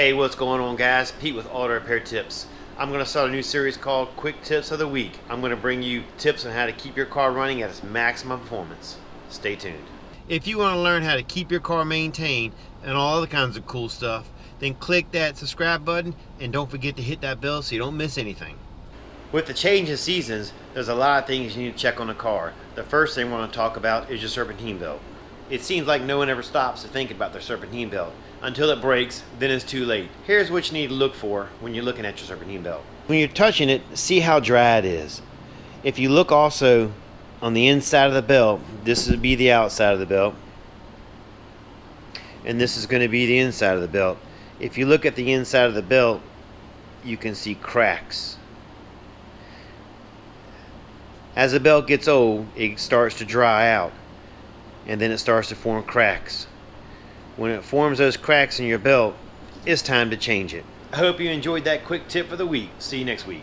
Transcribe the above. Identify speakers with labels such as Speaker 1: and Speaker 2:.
Speaker 1: Hey, what's going on, guys? Pete with Auto Repair Tips. I'm going to start a new series called Quick Tips of the Week. I'm going to bring you tips on how to keep your car running at its maximum performance. Stay tuned. If you want to learn how to keep your car maintained and all other kinds of cool stuff, then click that subscribe button and don't forget to hit that bell so you don't miss anything. With the change in seasons, there's a lot of things you need to check on the car. The first thing I want to talk about is your serpentine belt. It seems like no one ever stops to think about their serpentine belt. Until it breaks, then it's too late. Here's what you need to look for when you're looking at your serpentine belt. When you're touching it, see how dry it is. If you look also on the inside of the belt, this would be the outside of the belt, and this is going to be the inside of the belt. If you look at the inside of the belt, you can see cracks. As the belt gets old, it starts to dry out, and then it starts to form cracks. When it forms those cracks in your belt, it's time to change it. I hope you enjoyed that quick tip for the week. See you next week.